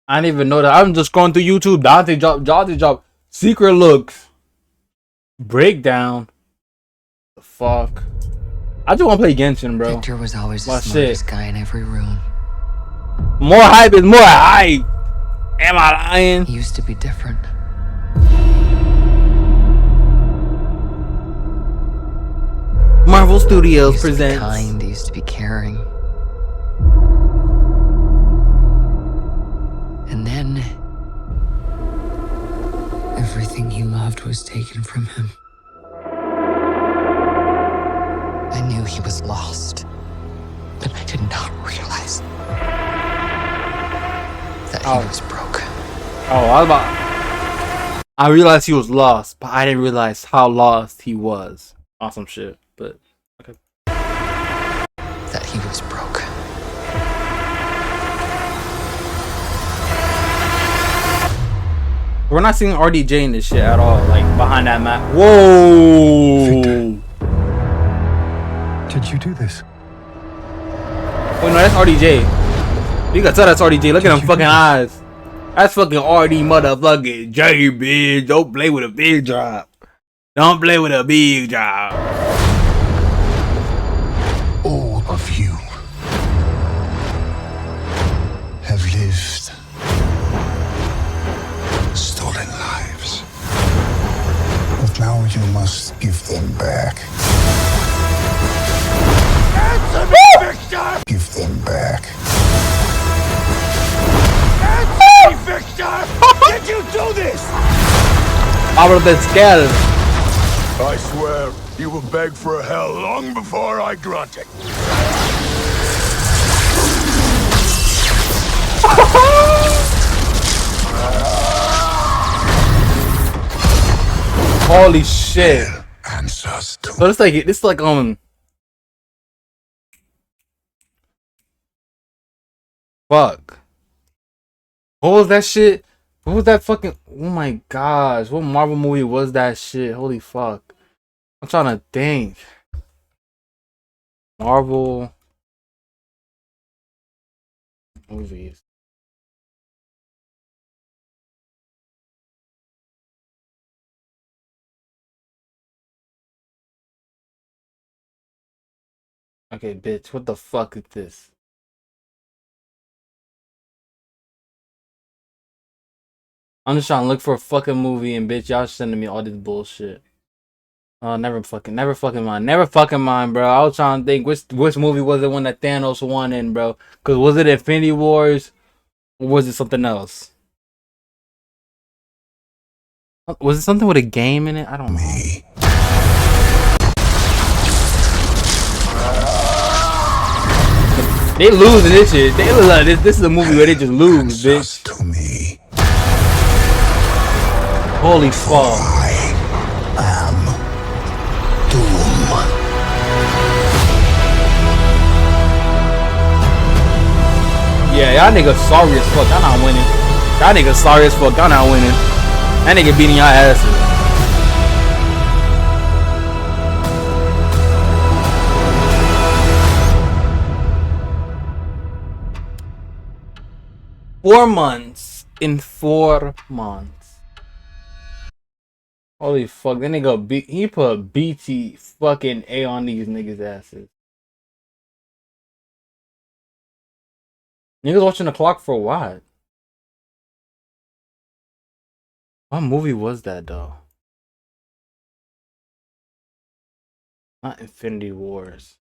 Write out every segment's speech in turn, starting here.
I didn't even know that. I'm just scrolling through YouTube. Dante drop. Secret looks. Breakdown. The fuck. I just want to play Genshin, bro. Victor was always the My smartest shit. guy in every room. More hype is more hype. Am I lying? He used to be different. Marvel Studios He used to be presents. kind. He used to be caring. And then everything he loved was taken from him. I knew he was lost, but I did not realize that he was broke. I realized he was lost, but I didn't realize how lost he was. Awesome shit, but okay. That he was broke. We're not seeing RDJ in this shit at all, like behind that map. Whoa! Victor. Did you do this? Wait, no, that's RDJ. You can tell that's RDJ. Look at them fucking eyes. That's fucking RD motherfucking J, bitch. Don't play with a big drop. Don't play with a big drop. All of you have lived stolen lives. But now you must give them back. Answer me, Victor! Give them back. Answer me, Victor! Did you do this? I would have been scared. I swear, you will beg for hell long before I grant it. Holy shit! Answers to So it's like fuck. What was that shit? What was that fucking? Oh my gosh! What Marvel movie was that shit? Holy fuck! I'm trying to think. Marvel movies. Okay, bitch. What the fuck is this? I'm just trying to look for a fucking movie, and bitch, y'all sending me all this bullshit. Oh, never fucking mind, bro. I was trying to think which movie was the one that Thanos won in, bro? Cause was it Infinity Wars, or was it something else? Was it something with a game in it? I don't know. me. They losing this shit. They look like this is a movie where they just lose, Answers bitch. to me. Holy fuck. I am Doom. Yeah, y'all niggas sorry as fuck. Y'all not winning. Y'all niggas sorry as fuck. Y'all not winning. That nigga beating y'all asses. In 4 months. Holy fuck, that nigga he put BT fucking A on these niggas' asses. Niggas watching the clock for what? What movie was that though? Not Infinity Wars.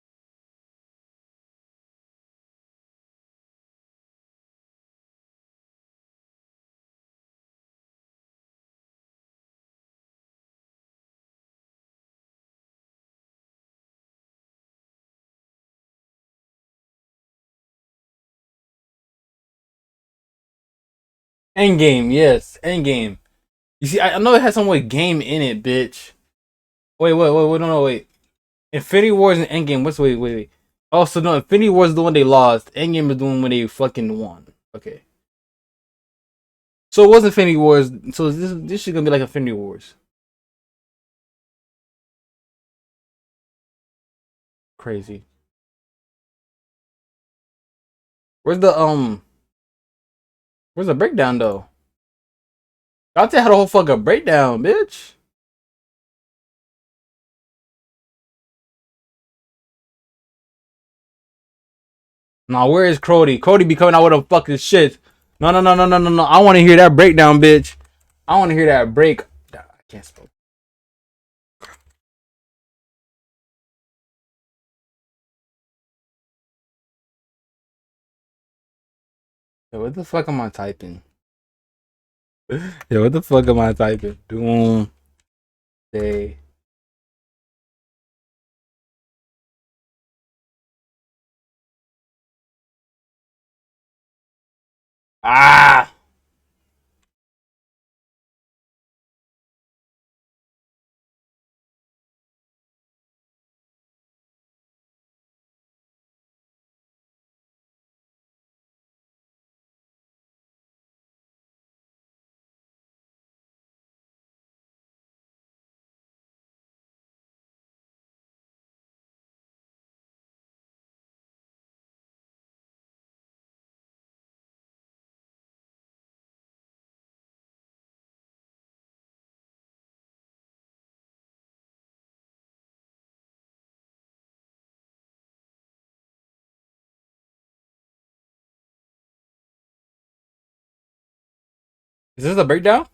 Endgame, yes, Endgame. You see, I know it has some with game in it, bitch. Wait, no, wait. Infinity Wars and Endgame. Wait. Oh, so no, Infinity Wars is the one they lost. Endgame is the one when they fucking won. Okay. So it was Infinity Wars. So this is gonna be like Infinity Wars. Crazy. Where's the Where's the breakdown though? Dante had a whole fucking breakdown, bitch. Nah, where is Crody? Crody be coming out with a fucking shit. No. I want to hear that breakdown, bitch. I want to hear that break. I can't spell. Yo, what the fuck am I typing? Yo, what the fuck am I typing? Doomsday. Ah! Is this a breakdown?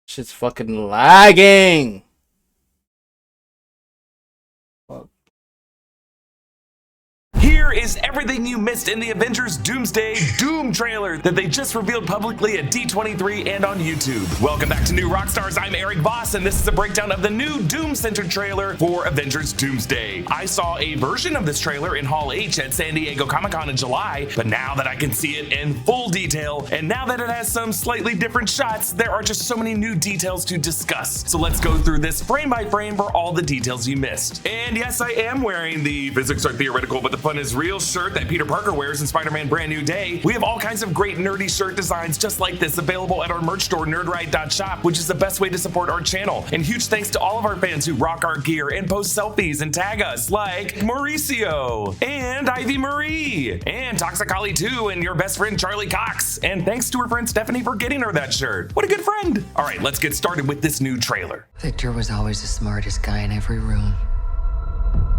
Shit's fucking lagging. Fuck. Here is everything you missed in the Avengers Doomsday Doom trailer that they just revealed publicly at D23 and on YouTube. Welcome back to New Rockstars. I'm Eric Voss, and this is a breakdown of the new Doom-centered trailer for Avengers Doomsday. I saw a version of this trailer in Hall H at San Diego Comic-Con in July, but now that I can see it in full detail, and now that it has some slightly different shots, there are just so many new details to discuss. So let's go through this frame by frame for all the details you missed. And yes, I am wearing the physics are theoretical, but the fun is real shirt that Peter Parker wears in Spider-Man Brand New Day. We have all kinds of great nerdy shirt designs just like this available at our merch store, nerdrite.shop, which is the best way to support our channel. And huge thanks to all of our fans who rock our gear and post selfies and tag us, like Mauricio, and Ivy Marie, and Toxicali 2, and your best friend Charlie Cox. And thanks to her friend Stephanie for getting her that shirt. What a good friend. All right, let's get started with this new trailer. Victor was always the smartest guy in every room.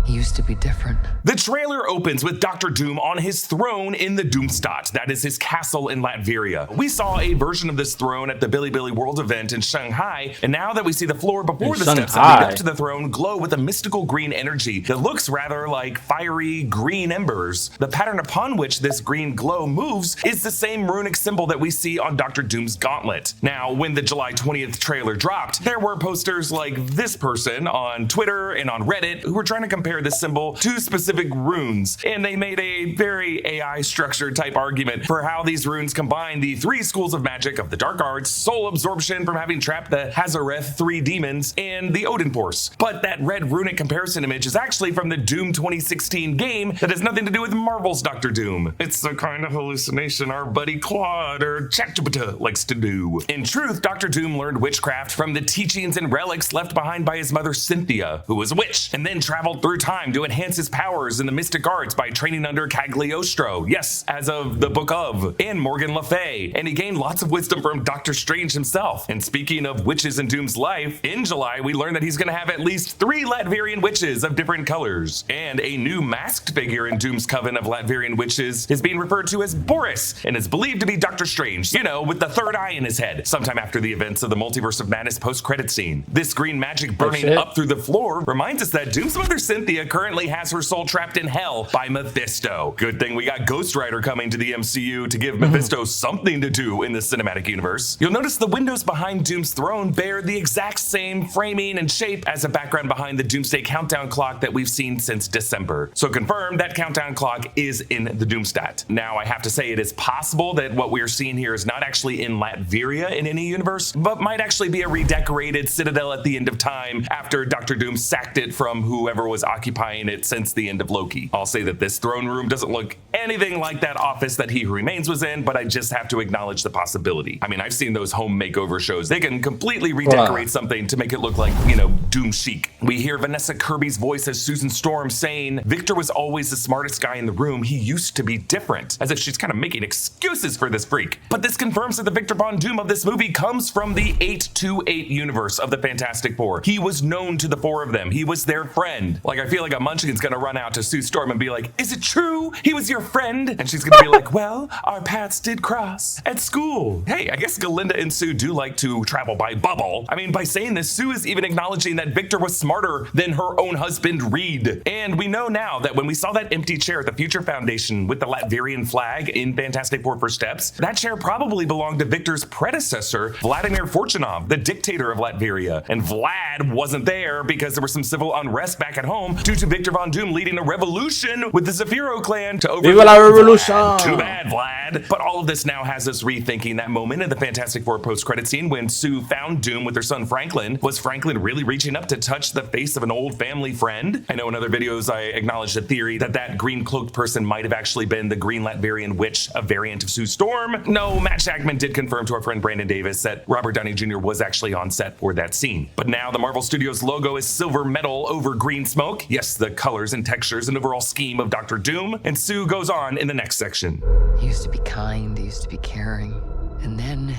He used to be different. The trailer opens with Dr. Doom on his throne in the Doomstadt. That is his castle in Latveria. We saw a version of this throne at the Billy World event in Shanghai, and now that we see the floor before the steps that lead up to the throne glow with a mystical green energy that looks rather like fiery green embers. The pattern upon which this green glow moves is the same runic symbol that we see on Dr. Doom's gauntlet. Now, when the July 20th trailer dropped, there were posters like this person on Twitter and on Reddit who were trying to compare this symbol to specific runes, and they made a very AI structured type argument for how these runes combine the three schools of magic of the dark arts, soul absorption from having trapped the Hazareth three demons, and the Odin Force. But that red runic comparison image is actually from the Doom 2016 game that has nothing to do with Marvel's Doctor Doom. It's the kind of hallucination our buddy Claude or ChatGPT likes to do. In truth, Dr. Doom learned witchcraft from the teachings and relics left behind by his mother Cynthia, who was a witch, and then traveled through time to enhance his powers in the mystic arts by training under Cagliostro, yes, as of the Book of, and Morgan Le Fay, and he gained lots of wisdom from Doctor Strange himself. And speaking of witches in Doom's life, in July we learned that he's gonna have at least 3 Latverian witches of different colors, and a new masked figure in Doom's coven of Latverian witches is being referred to as Boris, and is believed to be Doctor Strange, you know, with the third eye in his head, sometime after the events of the Multiverse of Madness post-credit scene. This green magic burning up through the floor reminds us that Doom's mother Cynthia currently has her soul trapped in hell by Mephisto. Good thing we got Ghost Rider coming to the MCU to give Mephisto something to do in the cinematic universe. You'll notice the windows behind Doom's throne bear the exact same framing and shape as a background behind the Doomsday countdown clock that we've seen since December. So confirmed, that countdown clock is in the Doomstadt. Now, I have to say it is possible that what we're seeing here is not actually in Latveria in any universe, but might actually be a redecorated citadel at the end of time after Dr. Doom sacked it from whoever was occupying occupying it since the end of Loki. I'll say that this throne room doesn't look anything like that office that He Who Remains was in, but I just have to acknowledge the possibility. I mean, I've seen those home makeover shows. They can completely redecorate something to make it look like, you know, Doom chic. We hear Vanessa Kirby's voice as Susan Storm saying, Victor was always the smartest guy in the room. He used to be different, as if she's kind of making excuses for this freak. But this confirms that the Victor Von Doom of this movie comes from the 828 universe of the Fantastic Four. He was known to the four of them. He was their friend. Like, I feel like a Munchkin's gonna run out to Sue Storm and be like, is it true he was your friend? And she's gonna be like, well, our paths did cross at school. Hey, I guess Galinda and Sue do like to travel by bubble. I mean, by saying this, Sue is even acknowledging that Victor was smarter than her own husband, Reed. And we know now that when we saw that empty chair at the Future Foundation with the Latvian flag in Fantastic Four First Steps, that chair probably belonged to Victor's predecessor, Vladimir Fortunov, the dictator of Latveria. And Vlad wasn't there because there was some civil unrest back at home due to Victor Von Doom leading a revolution with the Zafiro clan to overthrow Viva la revolution! Vlad. Too bad, Vlad. But all of this now has us rethinking that moment in the Fantastic Four post-credit scene when Sue found Doom with her son Franklin. Was Franklin really reaching up to touch the face of an old family friend? I know in other videos I acknowledged a theory that that green cloaked person might have actually been the Green Latverian Witch, a variant of Sue Storm. No, Matt Shakman did confirm to our friend Brandon Davis that Robert Downey Jr. was actually on set for that scene. But now the Marvel Studios logo is silver metal over green smoke. Yes, the colors and textures and overall scheme of Dr. Doom. And Sue goes on in the next section. He used to be kind, he used to be caring. And then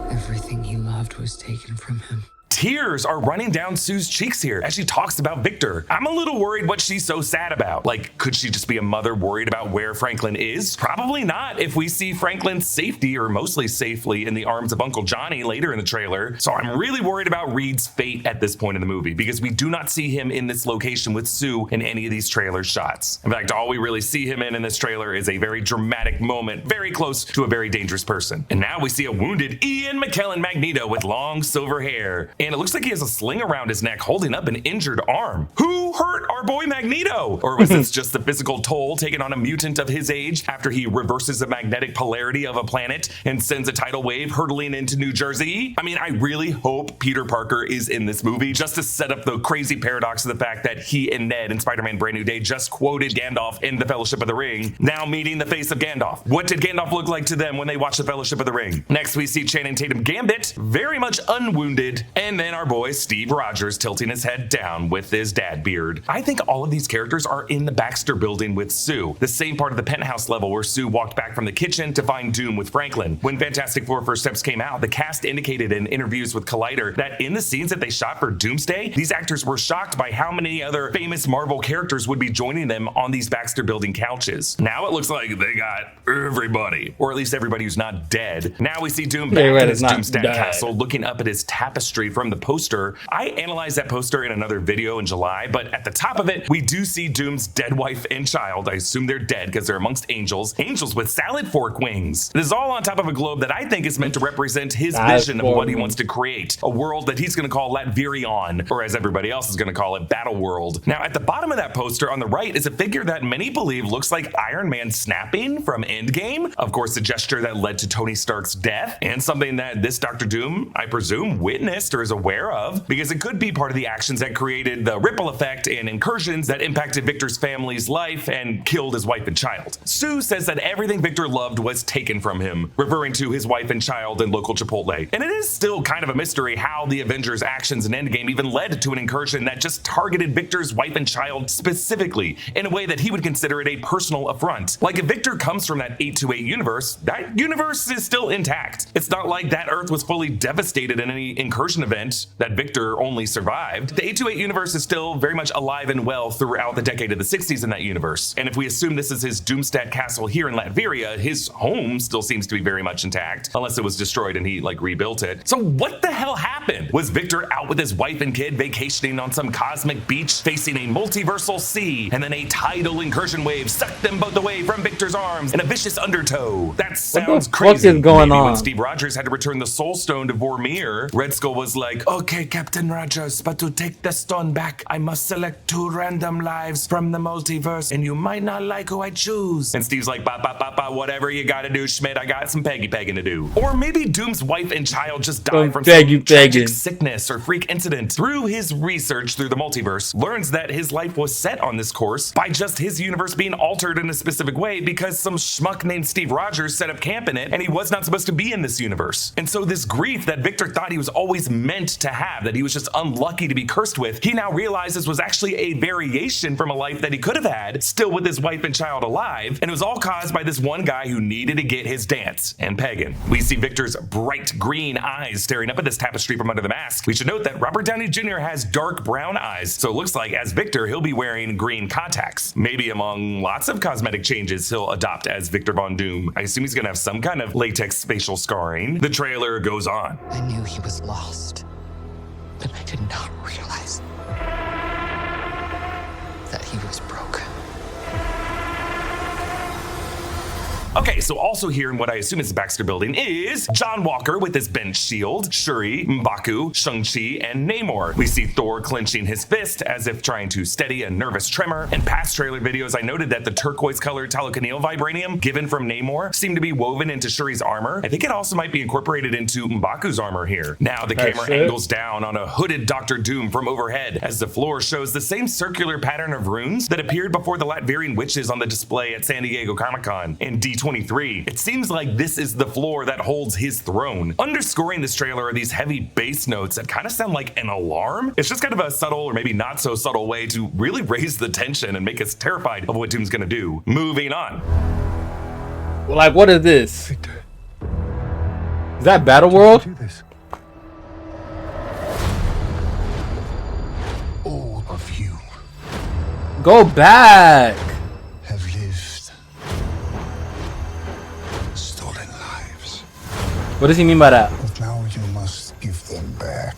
everything he loved was taken from him. Tears are running down Sue's cheeks here as she talks about Victor. I'm a little worried what she's so sad about. Like, could she just be a mother worried about where Franklin is? Probably not if we see Franklin's safety, or mostly safely, in the arms of Uncle Johnny later in the trailer. So I'm really worried about Reed's fate at this point in the movie because we do not see him in this location with Sue in any of these trailer shots. In fact, all we really see him in this trailer is a very dramatic moment, very close to a very dangerous person. And now we see a wounded Ian McKellen Magneto with long silver hair. And it looks like he has a sling around his neck holding up an injured arm. Who hurt our boy Magneto? Or was this just the physical toll taken on a mutant of his age after he reverses the magnetic polarity of a planet and sends a tidal wave hurtling into New Jersey? I mean, I really hope Peter Parker is in this movie just to set up the crazy paradox of the fact that he and Ned in Spider-Man Brand New Day just quoted Gandalf in The Fellowship of the Ring, now meeting the face of Gandalf. What did Gandalf look like to them when they watched The Fellowship of the Ring? Next, we see Channing Tatum Gambit, very much unwounded, and then our boy Steve Rogers tilting his head down with his dad beard. I think all of these characters are in the Baxter building with Sue, the same part of the penthouse level where Sue walked back from the kitchen to find Doom with Franklin. When Fantastic Four First Steps came out, the cast indicated in interviews with Collider that in the scenes that they shot for Doomsday, these actors were shocked by how many other famous Marvel characters would be joining them on these Baxter building couches. Now it looks like they got everybody, or at least everybody who's not dead. Now we see Doom back in his Doomsday castle looking up at his tapestry from the poster. I analyzed that poster in another video in July, but at the top of it, we do see Doom's dead wife and child. I assume they're dead because they're amongst angels. Angels with salad fork wings. This is all on top of a globe that I think is meant to represent his vision of what he wants to create. A world that he's going to call Latverion, or as everybody else is going to call it, Battle World. Now, at the bottom of that poster on the right is a figure that many believe looks like Iron Man snapping from Endgame. Of course, the gesture that led to Tony Stark's death, and something that this Dr. Doom, I presume, witnessed or is aware of, because it could be part of the actions that created the ripple effect and incursions that impacted Victor's family's life and killed his wife and child. Sue says that everything Victor loved was taken from him, referring to his wife and child and local Chipotle. And it is still kind of a mystery how the Avengers' actions in Endgame even led to an incursion that just targeted Victor's wife and child specifically, in a way that he would consider it a personal affront. Like, if Victor comes from that 828 universe, that universe is still intact. It's not like that Earth was fully devastated in any incursion event that Victor only survived. The 828 universe is still very much alive and well throughout the decade of the 60s in that universe. And if we assume this is his Doomsday castle here in Latveria, his home still seems to be very much intact, unless it was destroyed and he rebuilt it. So what the hell happened? Was Victor out with his wife and kid vacationing on some cosmic beach facing a multiversal sea, and then a tidal incursion wave sucked them both away from Victor's arms in a vicious undertow? That sounds crazy. What is going on? When Steve Rogers had to return the Soul Stone to Vormir, Red Skull was like, okay, Captain Rogers, but to take the stone back, I must select 2 random lives from the multiverse, and you might not like who I choose. And Steve's like, whatever you gotta do, Schmidt, I got some pegging to do. Or maybe Doom's wife and child just died from some tragic sickness or freak incident. Through his research through the multiverse, learns that his life was set on this course by just his universe being altered in a specific way because some schmuck named Steve Rogers set up camp in it and he was not supposed to be in this universe. And so this grief that Victor thought he was always meant to have, that he was just unlucky to be cursed with, he now realizes was actually a variation from a life that he could have had, still with his wife and child alive, and it was all caused by this one guy who needed to get his dance and pegging. We see Victor's bright green eyes staring up at this tapestry from under the mask. We should note that Robert Downey Jr. has dark brown eyes, so it looks like as Victor, he'll be wearing green contacts. Maybe among lots of cosmetic changes he'll adopt as Victor Von Doom. I assume he's gonna have some kind of latex facial scarring. The trailer goes on. I knew he was lost, but I did not realize that he was broken. Okay, so also here in what I assume is the Baxter Building is John Walker with his bent shield, Shuri, M'Baku, Shang-Chi, and Namor. We see Thor clenching his fist as if trying to steady a nervous tremor. In past trailer videos, I noted that the turquoise-colored telekineal vibranium given from Namor seemed to be woven into Shuri's armor. I think it also might be incorporated into M'Baku's armor here. Now the camera angles down on a hooded Doctor Doom from overhead as the floor shows the same circular pattern of runes that appeared before the Latvian witches on the display at San Diego Comic-Con in D23. It seems like this is the floor that holds his throne. Underscoring this trailer are these heavy bass notes that kind of sound like an alarm. It's just kind of a subtle or maybe not so subtle way to really raise the tension and make us terrified of what Doom's gonna do. Moving on. Well, like, what is this? Victor, Is that Battle World? do this. All of you Go back. have lived stolen lives. What does he mean by that? But now you must give them back.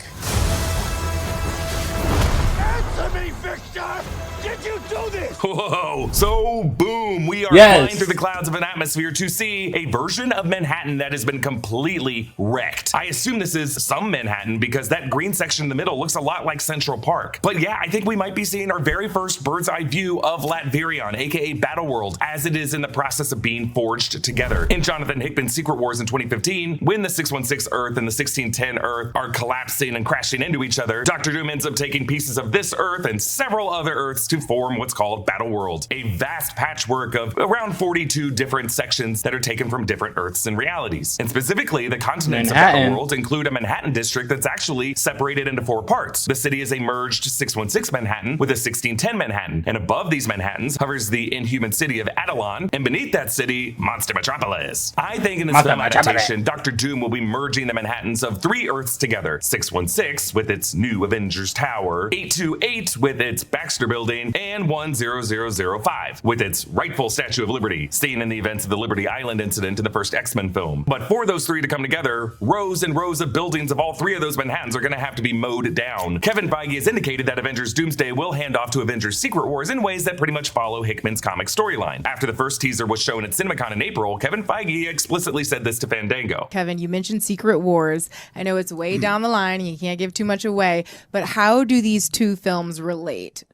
Answer me, Victor! Did you do this? Whoa! So boom, we are Yes. flying through the clouds of an atmosphere to see a version of Manhattan that has been completely wrecked. I assume this is some Manhattan because that green section in the middle looks a lot like Central Park. But yeah, I think we might be seeing our very first bird's eye view of Latvian, aka Battleworld, as it is in the process of being forged together. In Jonathan Hickman's Secret Wars in 2015, when the 616 Earth and the 1610 Earth are collapsing and crashing into each other, Dr. Doom ends up taking pieces of this Earth and several other Earths to form what's called Battleworld, a vast patchwork of around 42 different sections that are taken from different Earths and realities. And specifically, the continents Manhattan. of Battleworld include a Manhattan district that's actually separated into 4 parts. The city is a merged 616 Manhattan with a 1610 Manhattan, and above these Manhattans hovers the inhuman city of Adelon, and beneath that city, Monster Metropolis. I think in this film adaptation, Dr. Doom will be merging the Manhattans of 3 Earths together: 616 with its new Avengers Tower, 828 with its Baxter Building, and 10005 with its rightful Statue of Liberty, seen in the events of the Liberty Island incident in the first X-Men film. But for those 3 to come together, rows and rows of buildings of all 3 of those Manhattans are going to have to be mowed down. Kevin Feige has indicated that Avengers Doomsday will hand off to Avengers Secret Wars in ways that pretty much follow Hickman's comic storyline. After the first teaser was shown at CinemaCon in April, Kevin Feige explicitly said this to Fandango. Kevin, you mentioned Secret Wars. I know it's way down the line and you can't give too much away, but how do these 2 films relate?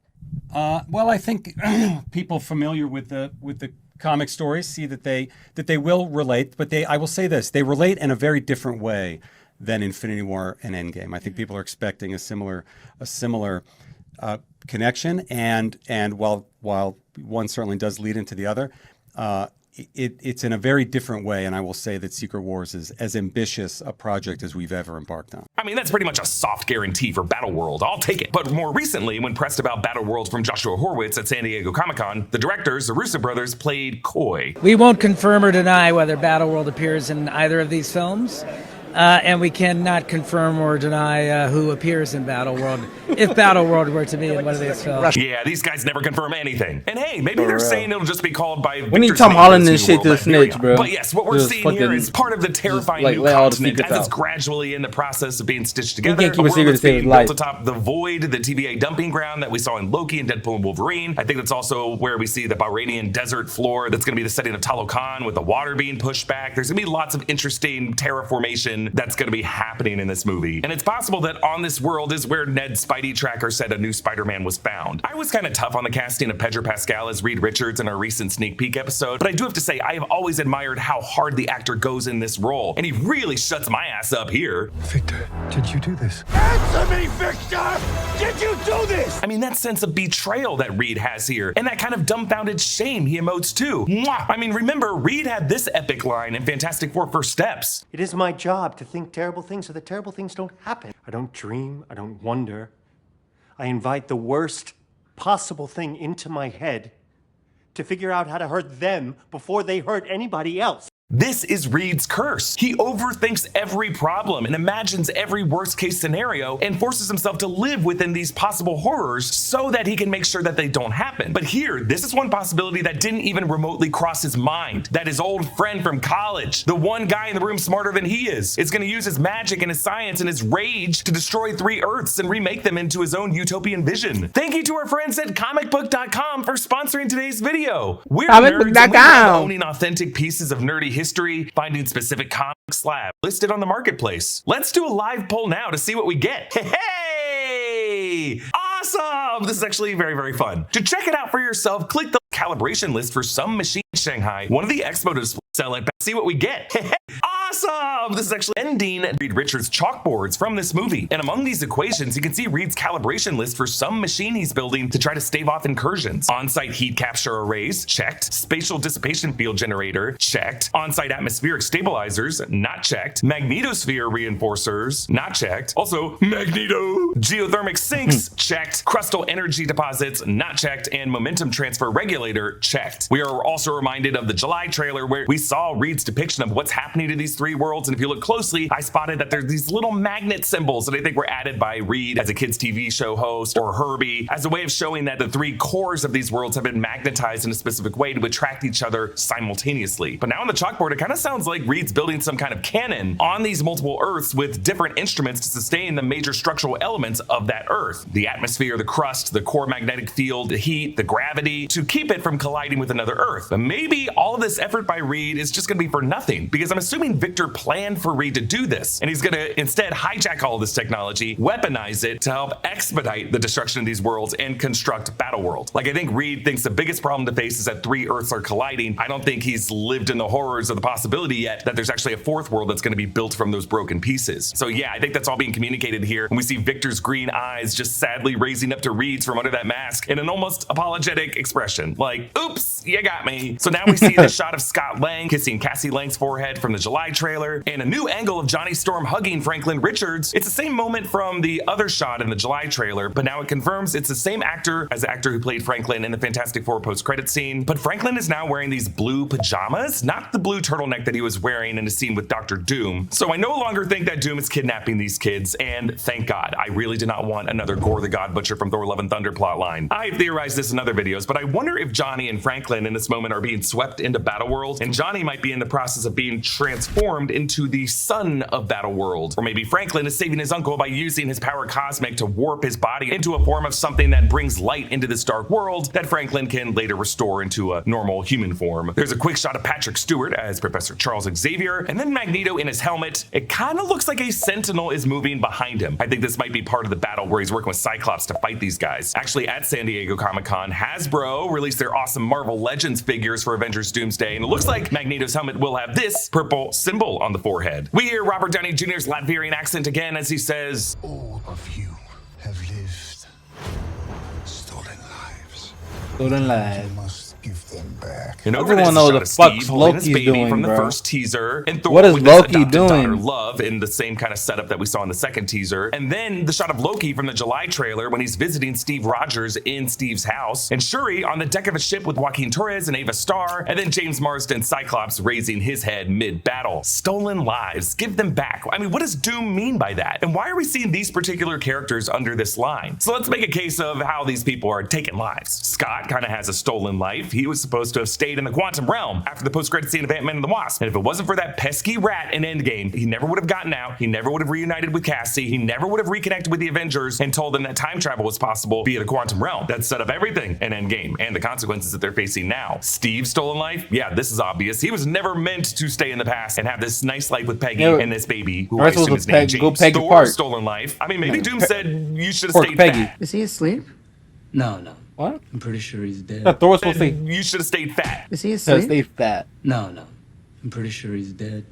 Well, I think people familiar with the comic stories see that they will relate, but I will say this: they relate in a very different way than Infinity War and Endgame. I think people are expecting a similar connection, and while one certainly does lead into the other, it's in a very different way, and I will say that Secret Wars is as ambitious a project as we've ever embarked on. I mean, that's pretty much a soft guarantee for Battleworld. I'll take it. But more recently, when pressed about Battleworld from Joshua Horowitz at San Diego Comic-Con, the directors, the Russo brothers, played coy. We won't confirm or deny whether Battleworld appears in either of these films. And we cannot confirm or deny who appears in Battleworld, if Battleworld were to be in one of these films. Yeah, these guys never confirm anything. And hey, maybe they're saying it'll just be called by We need Victor's Tom name Holland in and this shit new to world, snitch, Latveria. bro. But yes, what we're Just seeing here fucking- is part of the terrifying like, new let all the continent secrets as it's out. gradually in the process of being stitched together. can't keep a world secret that's to save being his life. built atop the void, the TVA dumping ground that we saw in Loki and Deadpool and Wolverine. I think that's also where we see the Bahrainian desert floor that's going to be the setting of Talokan with the water being pushed back. There's going to be lots of interesting terraformation action that's going to be happening in this movie. And it's possible that on this world is where Ned's Spidey tracker said a new Spider-Man was found. I was kind of tough on the casting of Pedro Pascal as Reed Richards in our recent sneak peek episode, but I do have to say I have always admired how hard the actor goes in this role, and he really shuts my ass up here. Victor, did you do this? Answer me, Victor! Did you do this? I mean, that sense of betrayal that Reed has here, and that kind of dumbfounded shame he emotes too. Mwah! I mean, remember, Reed had this epic line in Fantastic Four First Steps. It is my job to think terrible things so that terrible things don't happen. I don't dream, I don't wonder. I invite the worst possible thing into my head to figure out how to hurt them before they hurt anybody else. This is Reed's curse. He overthinks every problem and imagines every worst case scenario and forces himself to live within these possible horrors so that he can make sure that they don't happen. But here, this is one possibility that didn't even remotely cross his mind. That his old friend from college, the one guy in the room smarter than he is going to use his magic and his science and his rage to destroy 3 Earths and remake them into his own utopian vision. Thank you to our friends at comicbook.com for sponsoring today's video. We're nerds and we love owning authentic pieces of nerdy history, finding specific comic slabs listed on the marketplace. Let's do a live poll now to see what we get. Hey! Awesome! This is actually very, very fun. To check it out for yourself, click the calibration list for some machine in Shanghai. One of the expo displays sell it. See what we get. Awesome! This is actually ending Reed Richards chalkboards from this movie. And among these equations, you can see Reed's calibration list for some machine he's building to try to stave off incursions. On-site heat capture arrays, checked. Spatial dissipation field generator, checked. On-site atmospheric stabilizers, not checked. Magnetosphere reinforcers, not checked. Also, Magneto. Geothermic sinks, checked. Crustal energy deposits, not checked. And momentum transfer regulator, checked. We are also reminded of the July trailer where we saw Reed's depiction of what's happening to these 3 worlds, and if you look closely, I spotted that there's these little magnet symbols that I think were added by Reed as a kids TV show host, or Herbie, as a way of showing that the 3 cores of these worlds have been magnetized in a specific way to attract each other simultaneously. But now on the chalkboard, it kind of sounds like Reed's building some kind of cannon on these multiple Earths with different instruments to sustain the major structural elements of that Earth. The atmosphere, the crust, the core magnetic field, the heat, the gravity, to keep it from colliding with another Earth. But maybe all of this effort by Reed is just going to be for nothing, because I'm assuming Victor planned for Reed to do this, and he's going to instead hijack all of this technology, weaponize it to help expedite the destruction of these worlds and construct Battleworld. Like, I think Reed thinks the biggest problem to face is that 3 Earths are colliding. I don't think he's lived in the horrors of the possibility yet that there's actually a 4th world that's going to be built from those broken pieces. So yeah, I think that's all being communicated here when we see Victor's green eyes just sadly raising up to Reed's from under that mask in an almost apologetic expression, like, oops, you got me. So now we see the shot of Scott Lang kissing Cassie Lang's forehead from the July trailer, and a new angle of Johnny Storm hugging Franklin Richards. It's the same moment from the other shot in the July trailer, but now it confirms it's the same actor as the actor who played Franklin in the Fantastic Four post-credit scene. But Franklin is now wearing these blue pajamas, not the blue turtleneck that he was wearing in a scene with Dr. Doom. So I no longer think that Doom is kidnapping these kids, and thank God. I really did not want another Gore the God Butcher from Thor Love and Thunder plotline. I've theorized this in other videos, but I wonder if Johnny and Franklin in this moment are being swept into Battleworld, and Johnny might be in the process of being transformed into the son of Battleworld. Or maybe Franklin is saving his uncle by using his power cosmic to warp his body into a form of something that brings light into this dark world that Franklin can later restore into a normal human form. There's a quick shot of Patrick Stewart as Professor Charles Xavier, and then Magneto in his helmet. It kind of looks like a Sentinel is moving behind him. I think this might be part of the battle where he's working with Cyclops to fight these guys. Actually, at San Diego Comic-Con, Hasbro released their awesome Marvel Legends figures for Avengers Doomsday, and it looks like Magneto's helmet will have this purple symbol on the forehead. We hear Robert Downey Jr.'s Latvian accent again as he says, All of you have lived stolen lives. Stolen You lives. must give them back. and over Everyone this is a knows shot the of fuck's Steve holding his Loki's baby doing, from the bro. first teaser, and Thor What is with his Loki adopted doing? daughter Love in the same kind of setup that we saw in the second teaser, and then the shot of Loki from the July trailer when he's visiting Steve Rogers in Steve's house, and Shuri on the deck of a ship with Joaquin Torres and Ava Starr, and then James Marsden Cyclops raising his head mid-battle. Stolen lives, give them back. I mean, what does Doom mean by that? And why are we seeing these particular characters under this line? So let's make a case of how these people are taking lives. Scott kind of has a stolen life. He was supposed supposed to have stayed in the quantum realm after the post-credit scene of Ant-Man and the Wasp. And if it wasn't for that pesky rat in Endgame, he never would have gotten out. He never would have reunited with Cassie. He never would have reconnected with the Avengers and told them that time travel was possible via the quantum realm. That set up everything in Endgame and the consequences that they're facing now. Steve's stolen life? Yeah, this is obvious. He was never meant to stay in the past and have this nice life with Peggy and this baby, who I assume is named James. Thor's stolen life. I mean, maybe Doom said you should have stayed fat. Is he asleep? No. What? I'm pretty sure he's dead. Yeah, Thor was supposed to say you should have stayed fat. Is he asleep? Stay fat. No. I'm pretty sure he's dead.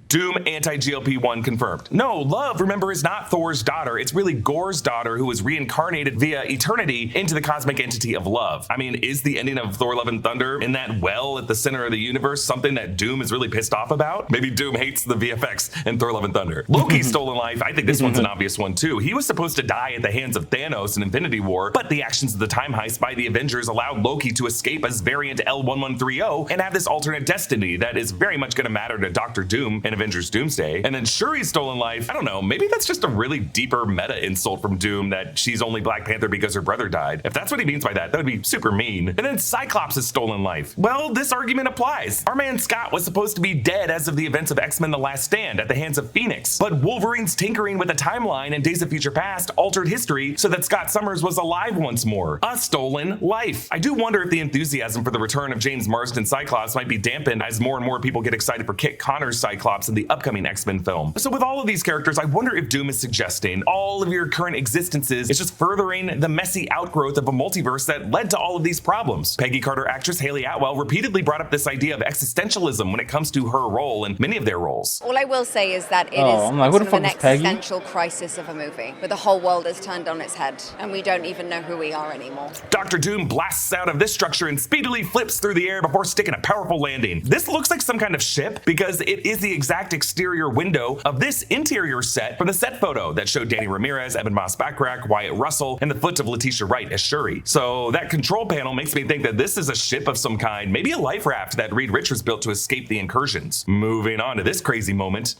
Doom anti-GLP-1 confirmed. No, Love, remember, is not Thor's daughter. It's really Gore's daughter who was reincarnated via eternity into the cosmic entity of Love. I mean, is the ending of Thor Love and Thunder in that well at the center of the universe something that Doom is really pissed off about? Maybe Doom hates the VFX in Thor Love and Thunder. Loki's stolen life, I think this one's an obvious one too. He was supposed to die at the hands of Thanos in Infinity War, but the actions of the time heist by the Avengers allowed Loki to escape as variant L1130 and have this alternate destiny that is very much going to matter to Doctor Doom and Avengers Doomsday. And then Shuri's stolen life, I don't know, maybe that's just a really deeper meta insult from Doom that she's only Black Panther because her brother died. If that's what he means by that, that would be super mean. And then Cyclops' stolen life. Well, this argument applies. Our man Scott was supposed to be dead as of the events of X-Men The Last Stand at the hands of Phoenix. But Wolverine's tinkering with the timeline and Days of Future Past altered history so that Scott Summers was alive once more. A stolen life. I do wonder if the enthusiasm for the return of James Marsden Cyclops might be dampened as more and more people get excited for Kit Connor's Cyclops in the upcoming X-Men film. So with all of these characters, I wonder if Doom is suggesting all of your current existences is just furthering the messy outgrowth of a multiverse that led to all of these problems. Peggy Carter actress Haley Atwell repeatedly brought up this idea of existentialism when it comes to her role and many of their roles. All I will say is that it is I'm like, what the sort of fuck an is Peggy? existential crisis of a movie, where the whole world is turned on its head, and we don't even know who we are anymore. Dr. Doom blasts out of this structure and speedily flips through the air before sticking a powerful landing. This looks like some kind of ship because it is the exact exterior window of this interior set from the set photo that showed Danny Ramirez, Evan Moss-Backrack, Wyatt Russell, and the foot of Letitia Wright as Shuri. So that control panel makes me think that this is a ship of some kind, maybe a life raft that Reed Richards built to escape the incursions. Moving on to this crazy moment.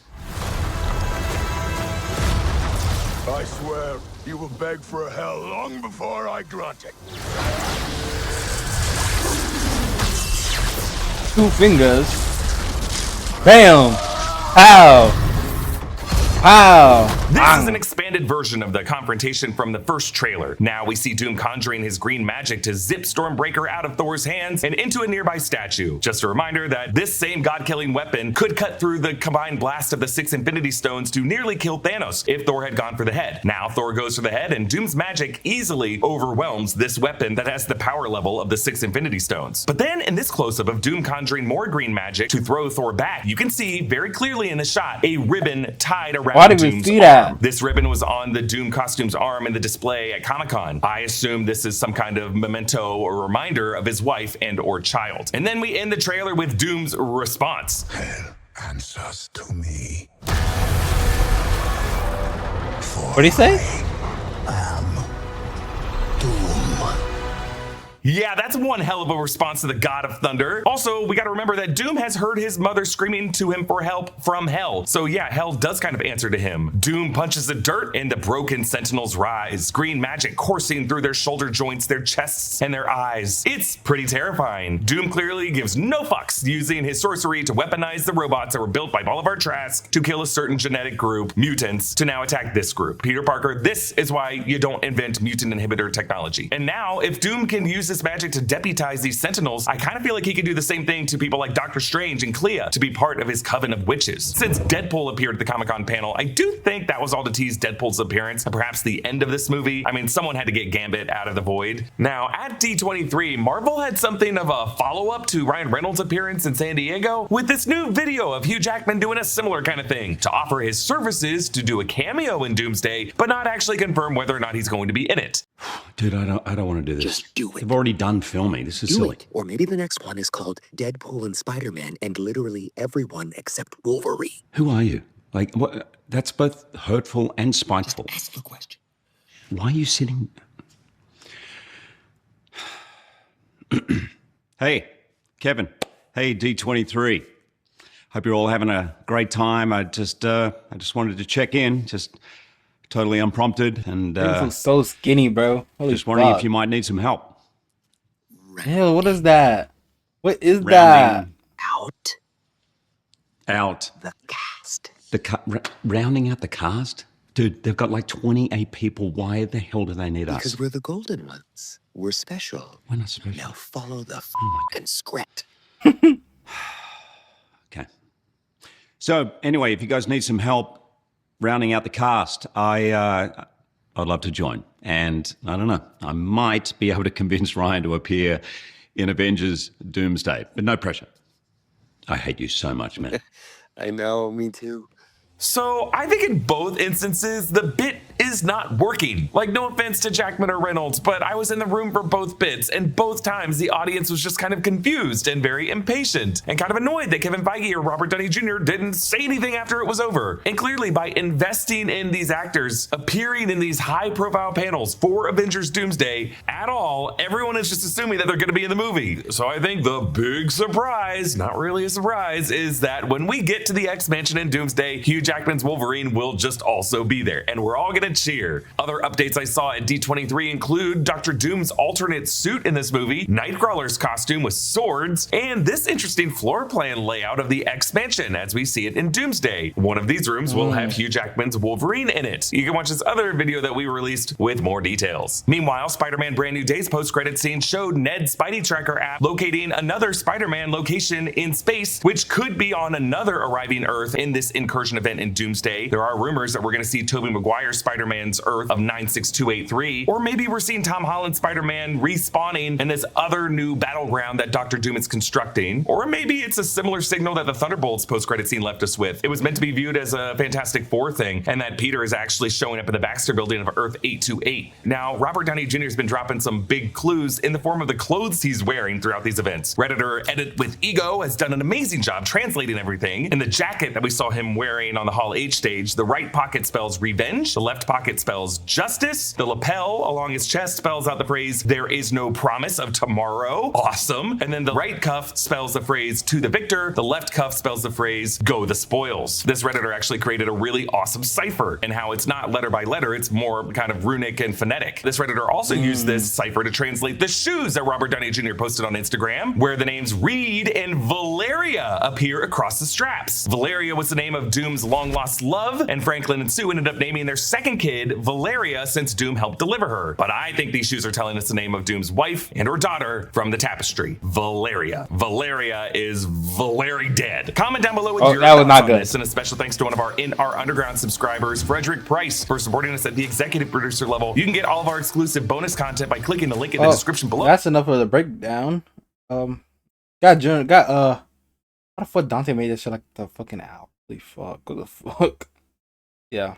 I swear, you will beg for a hell long before I grant it. 2 fingers. Bam! Pow! Wow. This is an expanded version of the confrontation from the first trailer. Now we see Doom conjuring his green magic to zip Stormbreaker out of Thor's hands and into a nearby statue. Just a reminder that this same god-killing weapon could cut through the combined blast of the 6 Infinity Stones to nearly kill Thanos if Thor had gone for the head. Now Thor goes for the head and Doom's magic easily overwhelms this weapon that has the power level of the 6 Infinity Stones. But then in this close-up of Doom conjuring more green magic to throw Thor back, you can see very clearly in the shot a ribbon tied around Why did we see that? This ribbon was on the Doom costume's arm in the display at Comic-Con. I assume this is some kind of memento or reminder of his wife and or child. And then we end the trailer with Doom's response. Hell answers to me. What'd he say? Yeah, that's one hell of a response to the God of Thunder. Also, we gotta remember that Doom has heard his mother screaming to him for help from hell. So yeah, hell does kind of answer to him. Doom punches the dirt and the broken sentinels rise. Green magic coursing through their shoulder joints, their chests, and their eyes. It's pretty terrifying. Doom clearly gives no fucks, using his sorcery to weaponize the robots that were built by Bolivar Trask to kill a certain genetic group, mutants, to now attack this group. Peter Parker, this is why you don't invent mutant inhibitor technology. And now, if Doom can use this magic to deputize these sentinels, I kind of feel like he could do the same thing to people like Doctor Strange and Clea to be part of his coven of witches. Since Deadpool appeared at the Comic-Con panel, I do think that was all to tease Deadpool's appearance and perhaps the end of this movie. I mean, someone had to get Gambit out of the void. Now, at D23, Marvel had something of a follow-up to Ryan Reynolds' appearance in San Diego with this new video of Hugh Jackman doing a similar kind of thing to offer his services to do a cameo in Doomsday, but not actually confirm whether or not he's going to be in it. Dude, I don't want to do this. Just do it. They've already done filming. This is silly. It. Or maybe the next one is called Deadpool and Spider-Man and literally everyone except Wolverine. Who are you? Like, what? That's both hurtful and spiteful. Just ask the question. Why are you sitting... Hey, Kevin. Hey, D23. Hope you're all having a great time. I just wanted to check in. Just... totally unprompted, and I'm so skinny, bro. Holy just wondering fuck. if you might need some help. Hell, what is that? What is that? Out. The cast. Rounding out the cast? Dude, they've got like 28 people. Why the hell do they need us? Because we're the golden ones. We're special. We're not special. Now follow the and script. Okay. So anyway, if you guys need some help rounding out the cast, I'd love to join. And I don't know, I might be able to convince Ryan to appear in Avengers Doomsday, but no pressure. I hate you so much, man. I know, me too. So I think in both instances, the bit is not working. Like, no offense to Jackman or Reynolds, but I was in the room for both bits, and both times the audience was just kind of confused and very impatient and kind of annoyed that Kevin Feige or Robert Downey Jr. didn't say anything after it was over. And clearly, by investing in these actors appearing in these high-profile panels for Avengers Doomsday at all, everyone is just assuming that they're going to be in the movie. So I think the big surprise, not really a surprise, is that when we get to the X-Mansion in Doomsday, Hugh Jackman's Wolverine will just also be there, and we're all gonna cheer. Other updates I saw at D23 include Dr. Doom's alternate suit in this movie, Nightcrawler's costume with swords, and this interesting floor plan layout of the X-Mansion as we see it in Doomsday. One of these rooms will have Hugh Jackman's Wolverine in it. You can watch this other video that we released with more details. Meanwhile, Spider-Man Brand New Day's post-credit scene showed Ned's Spidey Tracker app locating another Spider-Man location in space, which could be on another arriving Earth in this incursion event in Doomsday. There are rumors that we're going to see Tobey Maguire's Spider-Man's Earth of 96283, or maybe we're seeing Tom Holland's Spider-Man respawning in this other new battleground that Dr. Doom is constructing, or maybe it's a similar signal that the Thunderbolts post-credit scene left us with. It was meant to be viewed as a Fantastic Four thing, and that Peter is actually showing up in the Baxter building of Earth 828. Now, Robert Downey Jr. has been dropping some big clues in the form of the clothes he's wearing throughout these events. Redditor Edit with Ego has done an amazing job translating everything. In the jacket that we saw him wearing on the Hall H stage, the right pocket spells revenge, the left pocket spells justice, the lapel along his chest spells out the phrase there is no promise of tomorrow, awesome, and then the right cuff spells the phrase to the victor, the left cuff spells the phrase go the spoils. This Redditor actually created a really awesome cipher, and how it's not letter by letter, it's more kind of runic and phonetic. This Redditor also used this cipher to translate the shoes that Robert Downey Jr. posted on Instagram, where the names Reed and Valeria appear across the straps. Valeria was the name of Doom's long lost love, and Franklin and Sue ended up naming their second kid Valeria since Doom helped deliver her. But I think these shoes are telling us the name of Doom's wife and her daughter from the tapestry, Valeria. Valeria is Valeri dead. Comment down below with your thoughts on this, and a special thanks to one of our In Our Underground subscribers, Frederick Price, for supporting us at the executive producer level. You can get all of our exclusive bonus content by clicking the link in the description below. That's enough of the breakdown. How the fuck Dante made this shit like the fucking owl? Holy fuck. What the fuck? Yeah.